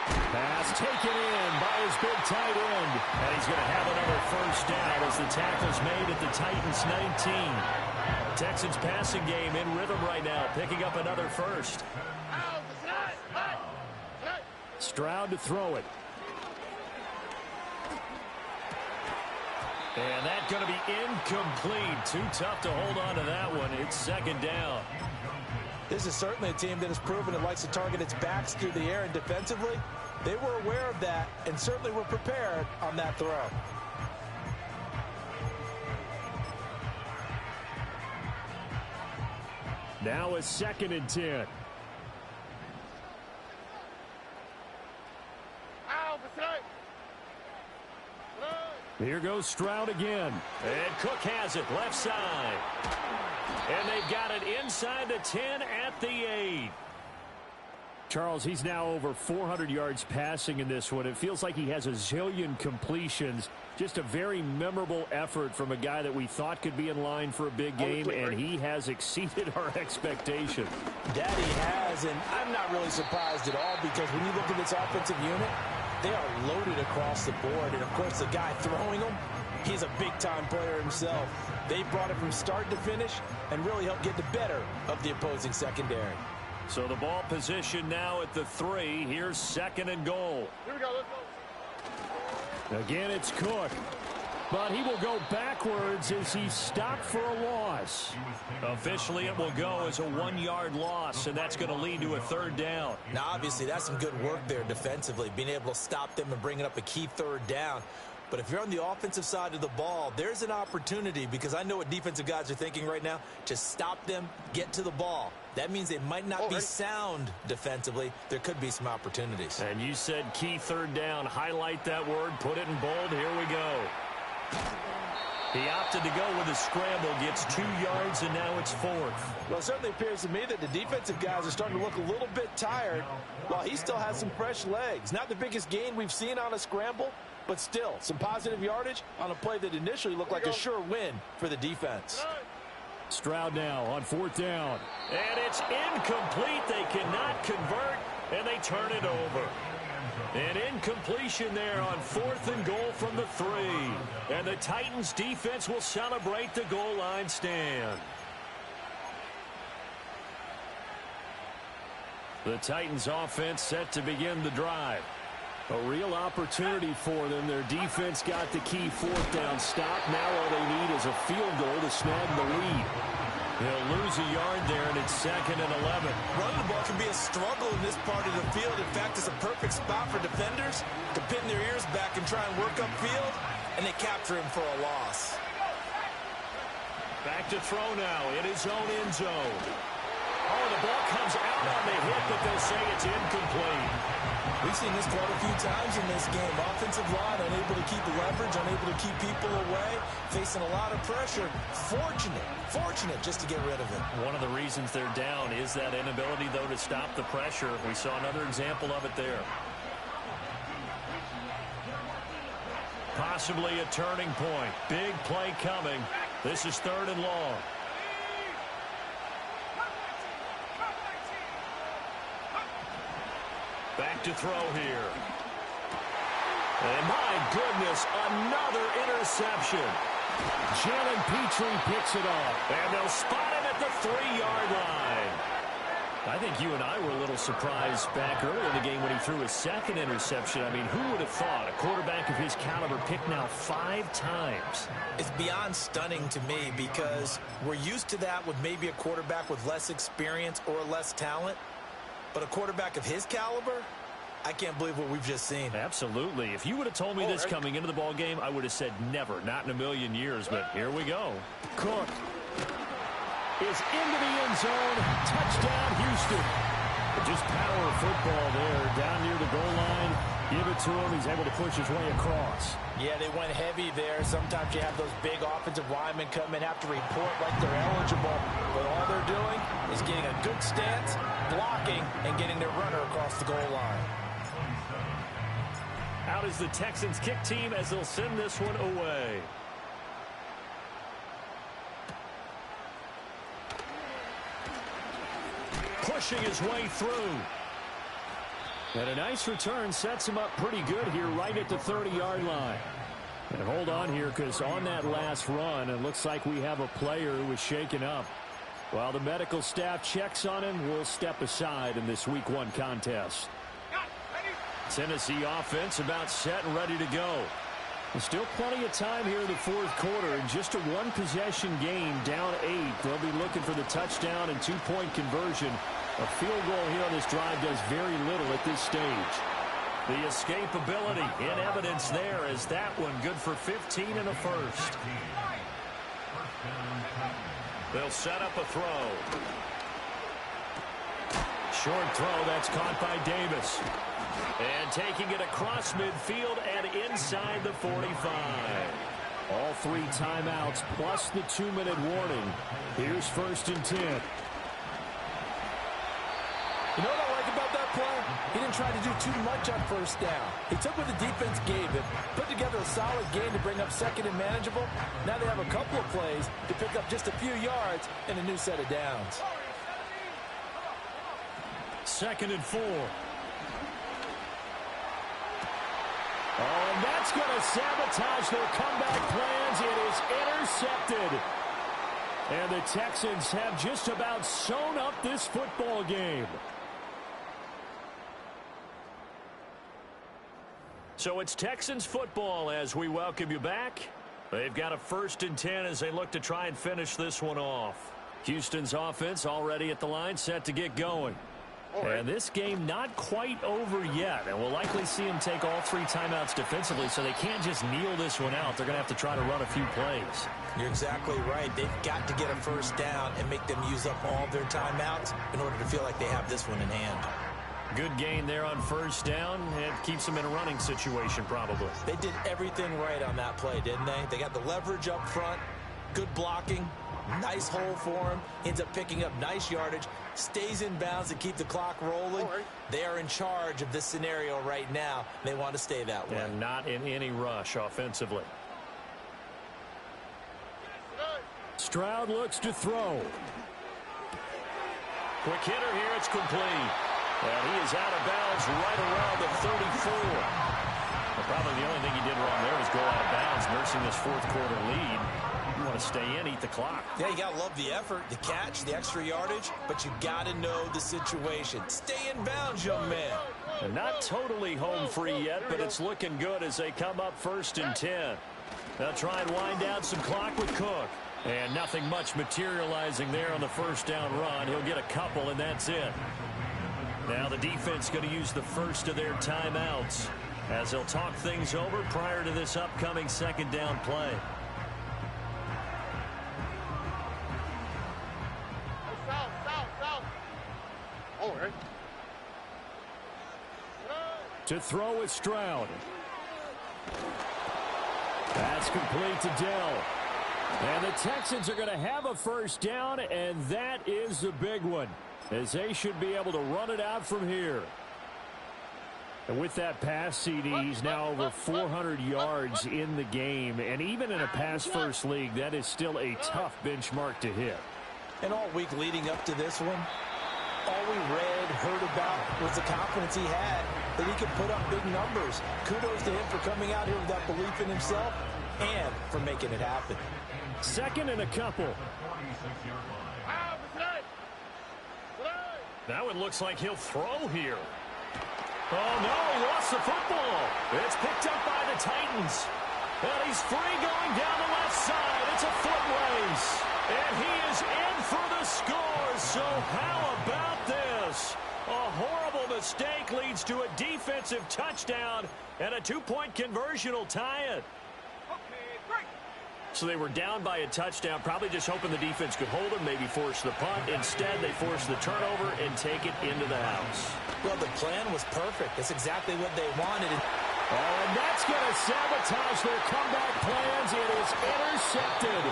Pass taken in by his big tight end. And he's going to have another first down as the tackle's made at the Titans 19. Texans passing game in rhythm right now, picking up another first. Stroud to throw it. And that's going to be incomplete. Too tough to hold on to that one. It's second down. This is certainly a team that has proven it likes to target its backs through the air, and defensively, they were aware of that and certainly were prepared on that throw. Now a second and 10. Here goes Stroud again. And Cook has it left side. And they've got it inside the 10 at the 8. Charles, he's now over 400 yards passing in this one. It feels like he has a zillion completions. Just a very memorable effort from a guy that we thought could be in line for a big game, and he has exceeded our expectation. That he has, and I'm not really surprised at all, because when you look at this offensive unit, they are loaded across the board. And, of course, the guy throwing them, he's a big-time player himself. They brought it from start to finish and really helped get the better of the opposing secondary. So the ball position now at the 3. Here's second and goal. Here we go. Let's go. Again, it's Cook. But he will go backwards as he's stopped for a loss. Officially, it will go as a 1-yard loss, and that's going to lead to a third down. Now, obviously, that's some good work there defensively, being able to stop them and bringing up a key third down. But if you're on the offensive side of the ball, there's an opportunity, because I know what defensive guys are thinking right now, to stop them, get to the ball. That means they might not be sound defensively. There could be some opportunities. And you said key third down. Highlight that word. Put it in bold. Here we go. He opted to go with a scramble. Gets 2 yards, and now it's 4th. Well, it certainly appears to me that the defensive guys are starting to look a little bit tired, while he still has some fresh legs. Not the biggest gain we've seen on a scramble, but still some positive yardage on a play that initially looked like a sure win for the defense. Stroud now on 4th down. And it's incomplete. They cannot convert, and they turn it over. An incompletion there on 4th and goal from the 3. And the Titans defense will celebrate the goal line stand. The Titans offense set to begin the drive. A real opportunity for them. Their defense got the key 4th down stop. Now all they need is a field goal to snag the lead. They'll lose a yard there, and it's 2nd and 11. Running the ball can be a struggle in this part of the field. In fact, it's a perfect spot for defenders to pin their ears back and try and work upfield, and they capture him for a loss. Back to throw now in his own end zone. Oh, the ball comes out on the hit, but they'll say it's incomplete. We've seen this quite a few times in this game. Offensive line unable to keep leverage, unable to keep people away, facing a lot of pressure. Fortunate just to get rid of it. One of the reasons they're down is that inability, though, to stop the pressure. We saw another example of it there. Possibly a turning point. Big play coming. This is 3rd and long. Back to throw here. And my goodness, another interception. Jalen Petrie picks it off. And they'll spot him at the 3-yard line. I think you and I were a little surprised back earlier in the game when he threw his 2nd interception. I mean, who would have thought a quarterback of his caliber picked now 5 times? It's beyond stunning to me because we're used to that with maybe a quarterback with less experience or less talent. But a quarterback of his caliber, I can't believe what we've just seen. Absolutely. If you would have told me this coming into the ball game, I would have said never, not in a million years. But here we go. Cook is into the end zone. Touchdown, Houston. Just power football there. Down near the goal line. Give it to him. He's able to push his way across. Yeah, they went heavy there. Sometimes you have those big offensive linemen come in, have to report like they're eligible. But all they're doing is getting a good stance, blocking, and getting their runner across the goal line. Out is the Texans kick team as they'll send this one away. Pushing his way through. And a nice return sets him up pretty good here right at the 30-yard line. And hold on here because on that last run, it looks like we have a player who was shaken up. While the medical staff checks on him, we'll step aside in this Week 1 contest. Tennessee offense about set and ready to go. There's still plenty of time here in the 4th quarter. In just a 1-possession game, down 8. They'll be looking for the touchdown and 2-point conversion. A field goal here on this drive does very little at this stage. The escapability in evidence there as that one good for 15 and a first. They'll set up a throw. Short throw, that's caught by Davis. And taking it across midfield and inside the 45. All 3 timeouts plus the 2-minute warning. Here's 1st and 10. You know what I like about that play? He didn't try to do too much on 1st down. He took what the defense gave him, put together a solid game to bring up 2nd and manageable. Now they have a couple of plays to pick up just a few yards and a new set of downs. 2nd and 4. Oh, and that's going to sabotage their comeback plans. It is intercepted. And the Texans have just about sewn up this football game. So it's Texans football as we welcome you back. They've got a 1st and 10 as they look to try and finish this one off. Houston's offense already at the line, set to get going. And this game not quite over yet. And we'll likely see them take all 3 timeouts defensively, so they can't just kneel this one out. They're going to have to try to run a few plays. You're exactly right. They've got to get a 1st down and make them use up all their timeouts in order to feel like they have this one in hand. Good gain there on 1st down. It keeps them in a running situation probably. They did everything right on that play, didn't they? They got the leverage up front, good blocking, nice hole for him, ends up picking up nice yardage, stays in bounds to keep the clock rolling. They are in charge of this scenario right now. They want to stay that way. And not in any rush offensively. Stroud looks to throw. Quick hitter here, it's complete. And he is out of bounds right around the 34. Well, probably the only thing he did wrong there was go out of bounds, nursing this 4th quarter lead. You want to stay in, eat the clock. Yeah, you got to love the effort, the catch, the extra yardage, but you got to know the situation. Stay in bounds, young man. And not totally home free yet, but it's looking good as they come up 1st and 10. They'll try and wind down some clock with Cook. And nothing much materializing there on the 1st down run. He'll get a couple, and that's it. Now the defense going to use the 1st of their timeouts as they'll talk things over prior to this upcoming 2nd down play. To throw with Stroud. That's complete to Dell. And the Texans are going to have a first down, and that is the big one, as they should be able to run it out from here. And with that pass CD, he's now over 400 yards in the game. And even in a pass-first league, that is still a tough benchmark to hit. And all week leading up to this one, all we read, heard about was the confidence he had that he could put up big numbers. Kudos to him for coming out here with that belief in himself and for making it happen. Second and a couple. That one looks like he'll throw here. Oh, no, he lost the football. It's picked up by the Titans. And he's free going down the left side. It's a foot race. And he is in for the score. So how about this? A horrible mistake leads to a defensive touchdown, and a two-point conversion will tie it. So they were down by a touchdown, probably just hoping the defense could hold them, maybe force the punt. Instead, they force the turnover and take it into the house. Well, the plan was perfect. That's exactly what they wanted. Oh, and that's going to sabotage their comeback plans. It is intercepted.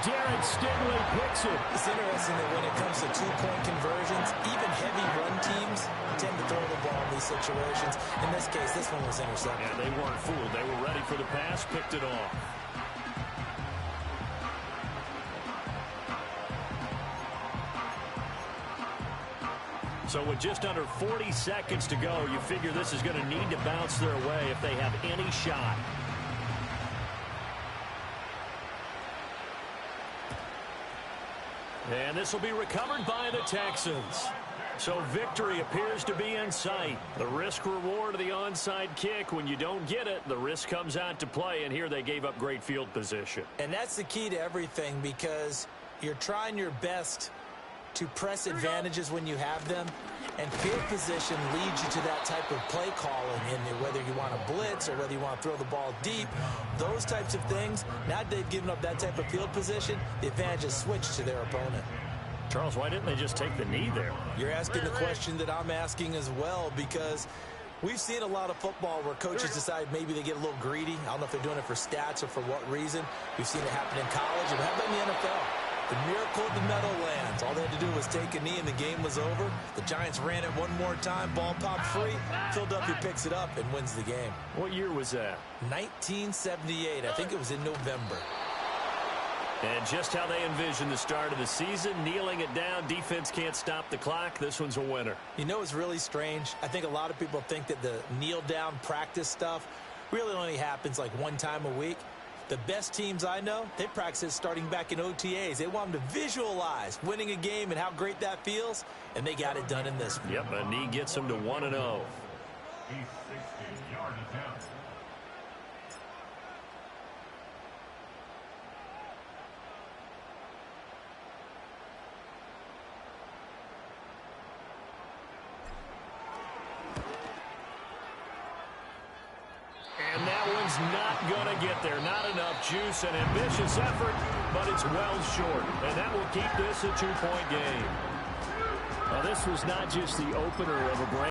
Darren Stingley picks it. It's interesting that when it comes to two-point conversions, even heavy run teams tend to throw the ball in these situations. In this case, this one was intercepted. Yeah, they weren't fooled. They were ready for the pass, picked it off. So with just under 40 seconds to go, you figure this is going to need to bounce their way if they have any shot. And this will be recovered by the Texans. So victory appears to be in sight. The risk-reward of the onside kick, when you don't get it, the risk comes out to play, and here they gave up great field position. And that's the key to everything, because you're trying your best to press advantages when you have them, and field position leads you to that type of play calling, and whether you want to blitz or whether you want to throw the ball deep, those types of things. Now that they've given up that type of field position, the advantage is switched to their opponent. Charles, why didn't they just take the knee there? You're asking the question that I'm asking as well, because we've seen a lot of football where coaches decide maybe they get a little greedy. I don't know if they're doing it for stats or for what reason. We've seen it happen in college, and how about in the NFL? The miracle of the Meadowlands. All they had to do was take a knee and the game was over. The Giants ran it one more time. Ball popped free. Philadelphia picks it up and wins the game. What year was that? 1978. I think it was in November. And just how they envisioned the start of the season, kneeling it down. Defense can't stop the clock. This one's a winner. You know, it's really strange. I think a lot of people think that the kneel-down practice stuff really only happens like one time a week. The best teams I know, they practice it starting back in OTAs. They want them to visualize winning a game and how great that feels, and they got it done in this one. Yep, a knee gets them to 1-0. A 60-yard attempt. And that one's not going to get there. Not enough juice, an ambitious effort, but it's well short. And that will keep this a two-point game. Well, this was not just the opener of a brand